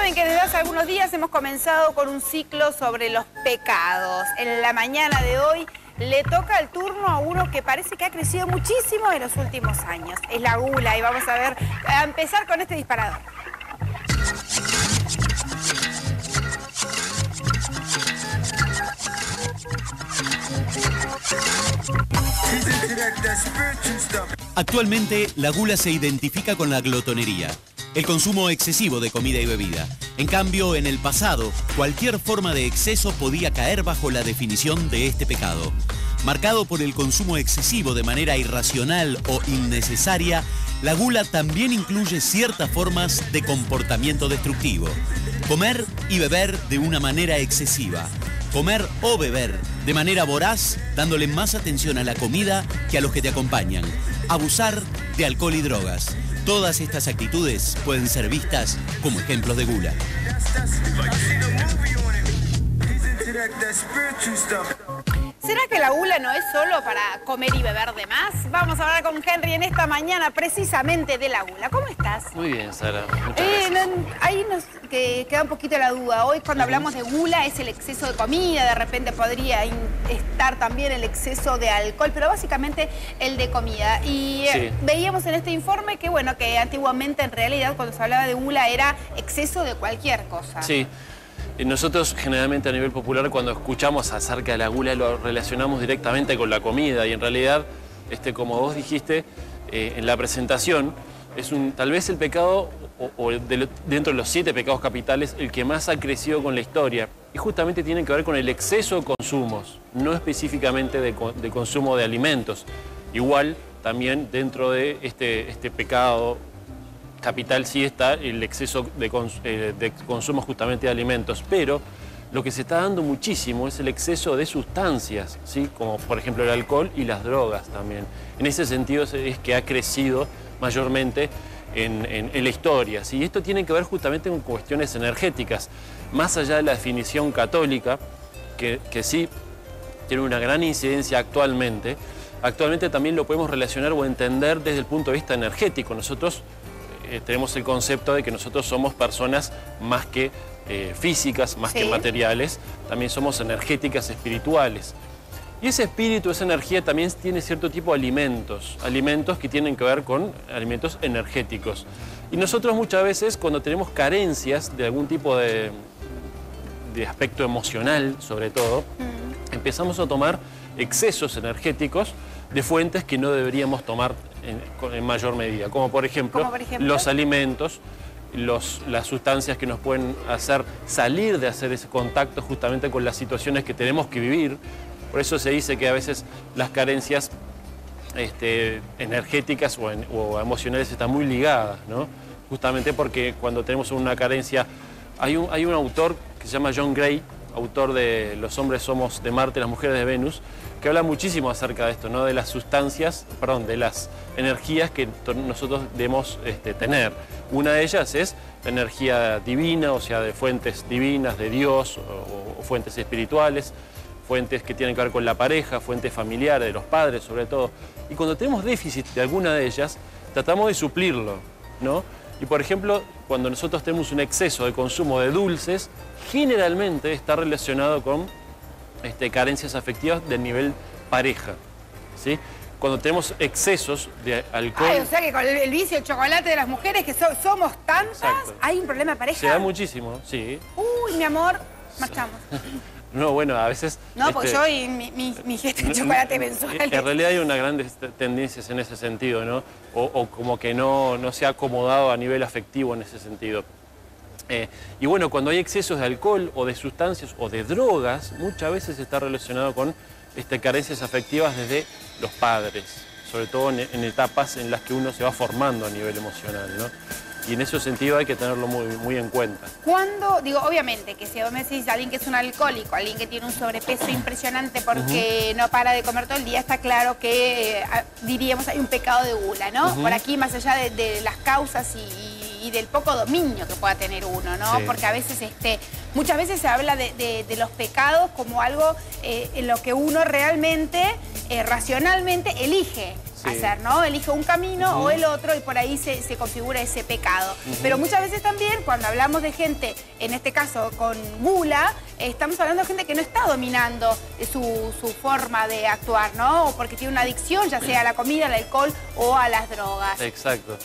Saben que desde hace algunos días hemos comenzado con un ciclo sobre los pecados. En la mañana de hoy le toca el turno a uno que parece que ha crecido muchísimo en los últimos años. Es la gula y vamos a empezar con este disparador. Actualmente, la gula se identifica con la glotonería, el consumo excesivo de comida y bebida. En cambio, en el pasado, cualquier forma de exceso podía caer bajo la definición de este pecado. Marcado por el consumo excesivo de manera irracional o innecesaria, la gula también incluye ciertas formas de comportamiento destructivo. Comer y beber de una manera excesiva. Comer o beber de manera voraz, dándole más atención a la comida que a los que te acompañan. Abusar de alcohol y drogas. Todas estas actitudes pueden ser vistas como ejemplos de gula. ¿Será que la gula no es solo para comer y beber de más? Vamos a hablar con Henry en esta mañana precisamente de la gula. ¿Cómo estás? Muy bien, Sara. Muchas gracias. Ahí nos queda un poquito la duda. Hoy cuando hablamos de gula es el exceso de comida, de repente podría estar también el exceso de alcohol, pero básicamente el de comida. Y Sí. Veíamos en este informe que, bueno, que antiguamente en realidad cuando se hablaba de gula era exceso de cualquier cosa. Sí. Nosotros generalmente a nivel popular cuando escuchamos acerca de la gula lo relacionamos directamente con la comida y en realidad, como vos dijiste en la presentación, es tal vez el pecado dentro de los 7 pecados capitales el que más ha crecido con la historia y justamente tiene que ver con el exceso de consumos, no específicamente de consumo de alimentos. Igual también dentro de este pecado capital sí está el exceso de consumo justamente de alimentos, pero lo que se está dando muchísimo es el exceso de sustancias, ¿sí? Como por ejemplo el alcohol y las drogas también. En ese sentido es que ha crecido mayormente en la historia, ¿sí? Y esto tiene que ver justamente con cuestiones energéticas, más allá de la definición católica, que sí tiene una gran incidencia actualmente. Actualmente también lo podemos relacionar o entender desde el punto de vista energético. Nosotros tenemos el concepto de que nosotros somos personas más que físicas, más que materiales, también somos energéticas, espirituales. Y ese espíritu, esa energía también tiene cierto tipo de alimentos que tienen que ver con alimentos energéticos. Y nosotros muchas veces cuando tenemos carencias de algún tipo de aspecto emocional, sobre todo, empezamos a tomar excesos energéticos de fuentes que no deberíamos tomar en mayor medida, como por ejemplo los alimentos, las sustancias que nos pueden hacer salir de hacer ese contacto justamente con las situaciones que tenemos que vivir. Por eso se dice que a veces las carencias energéticas o emocionales están muy ligadas, ¿no? Justamente porque cuando tenemos una carencia, hay un autor que se llama John Gray, autor de Los hombres somos de Marte, las mujeres de Venus, que habla muchísimo acerca de esto, ¿no? De las sustancias, de las energías que nosotros debemos tener. Una de ellas es la energía divina, o sea, de fuentes divinas, de Dios, o fuentes espirituales, fuentes que tienen que ver con la pareja, fuentes familiares, de los padres sobre todo. Y cuando tenemos déficit de alguna de ellas, tratamos de suplirlo, ¿no? Y por ejemplo, cuando nosotros tenemos un exceso de consumo de dulces, generalmente está relacionado con carencias afectivas del nivel pareja, ¿sí? Cuando tenemos excesos de alcohol... O sea que con el vicio del chocolate de las mujeres, que somos tantas, exacto, hay un problema de pareja. Se da muchísimo, sí. Uy, mi amor, marchamos. No, bueno, a veces... No, porque yo y mi gesto de chocolate mensual. En realidad hay una gran tendencias en ese sentido, ¿no? O como que no se ha acomodado a nivel afectivo en ese sentido. Y bueno, cuando hay excesos de alcohol o de sustancias o de drogas, muchas veces está relacionado con carencias afectivas desde los padres, sobre todo en etapas en las que uno se va formando a nivel emocional, ¿no? Y en ese sentido hay que tenerlo muy en cuenta. Cuando, obviamente, que si vos me decís alguien que es un alcohólico, alguien que tiene un sobrepeso impresionante porque no para de comer todo el día, está claro que, diríamos, hay un pecado de gula, ¿no? Por aquí, más allá de las causas y del poco dominio que pueda tener uno, ¿no? Sí. Porque a veces, muchas veces se habla de los pecados como algo en lo que uno realmente, racionalmente, elige. hacer, ¿no? Elige un camino o el otro y por ahí se configura ese pecado. Pero muchas veces también cuando hablamos de gente, en este caso con gula, estamos hablando de gente que no está dominando su forma de actuar, ¿no? O porque tiene una adicción, ya sea a la comida, al alcohol o a las drogas. Exacto.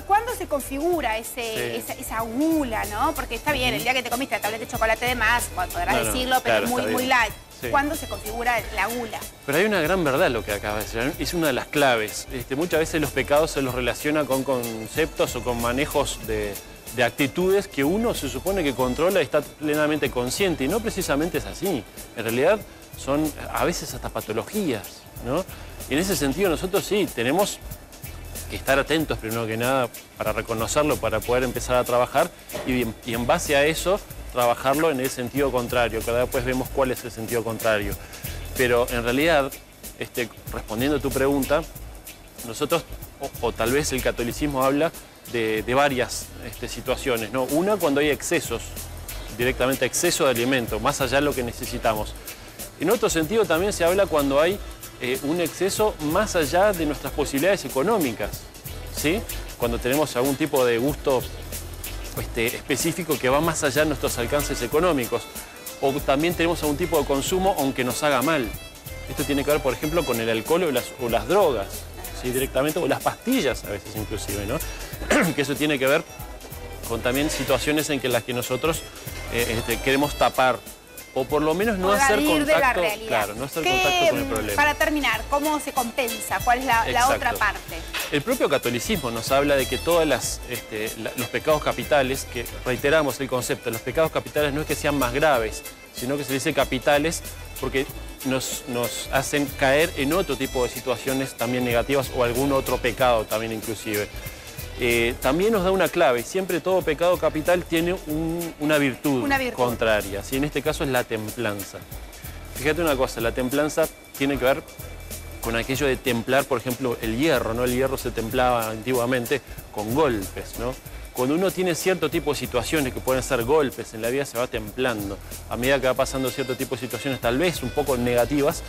¿Cuándo se configura esa gula, no? Porque está bien, el día que te comiste la tableta de chocolate de más, podrás decirlo, pero claro, muy light. Sí. ¿Cuándo se configura la gula? Pero hay una gran verdad lo que acabas de decir, es una de las claves. Muchas veces los pecados se los relaciona con conceptos o con manejos de actitudes que uno se supone que controla y está plenamente consciente, y no precisamente es así. En realidad son a veces hasta patologías, ¿no? Y en ese sentido nosotros sí tenemos que estar atentos primero que nada para reconocerlo, para poder empezar a trabajar y en base a eso trabajarlo en el sentido contrario, que después vemos cuál es el sentido contrario. Pero en realidad, respondiendo a tu pregunta, nosotros, o tal vez el catolicismo habla de varias situaciones, ¿no? Una, cuando hay excesos, directamente exceso de alimento, más allá de lo que necesitamos. En otro sentido también se habla cuando hay un exceso más allá de nuestras posibilidades económicas, ¿sí? Cuando tenemos algún tipo de gusto específico que va más allá de nuestros alcances económicos. O también tenemos algún tipo de consumo aunque nos haga mal. Esto tiene que ver, por ejemplo, con el alcohol o las drogas, ¿sí? Directamente, o las pastillas a veces inclusive, ¿no? Que eso tiene que ver con también situaciones en las que nosotros queremos tapar, o por lo menos no hacer contacto, de la realidad. Claro, no hacer contacto con el problema. Para terminar, ¿cómo se compensa? ¿Cuál es la otra parte? El propio catolicismo nos habla de que todos los pecados capitales, que reiteramos el concepto, los pecados capitales no es que sean más graves, sino que se dice capitales porque nos hacen caer en otro tipo de situaciones también negativas o algún otro pecado también inclusive. También nos da una clave, siempre todo pecado capital tiene una virtud contraria, ¿sí? En este caso es la templanza. Fíjate una cosa, la templanza tiene que ver con aquello de templar, por ejemplo, el hierro, ¿no? El hierro se templaba antiguamente con golpes, ¿no? Cuando uno tiene cierto tipo de situaciones que pueden ser golpes en la vida, se va templando. A medida que va pasando cierto tipo de situaciones, tal vez un poco negativas,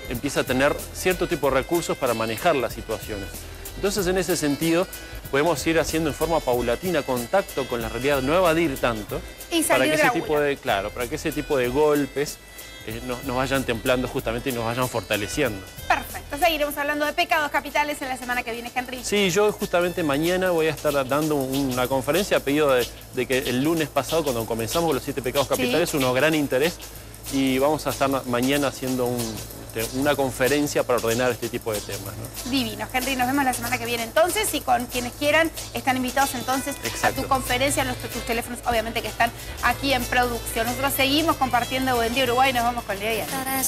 empieza a tener cierto tipo de recursos para manejar las situaciones. Entonces, en ese sentido, podemos ir haciendo en forma paulatina contacto con la realidad, no evadir tanto, y salir para que ese tipo de golpes nos vayan templando justamente y nos vayan fortaleciendo. Perfecto. Seguiremos hablando de pecados capitales en la semana que viene, Henry. Sí, yo justamente mañana voy a estar dando una conferencia a pedido de que el lunes pasado, cuando comenzamos con los 7 pecados capitales, hubo un gran interés y vamos a estar mañana haciendo una conferencia para ordenar este tipo de temas, ¿no? Divino, Henry, nos vemos la semana que viene entonces y con quienes quieran están invitados entonces a tu conferencia, tus teléfonos obviamente que están aquí en producción. Nosotros seguimos compartiendo Buen Día Uruguay y nos vamos con Leo y Ana.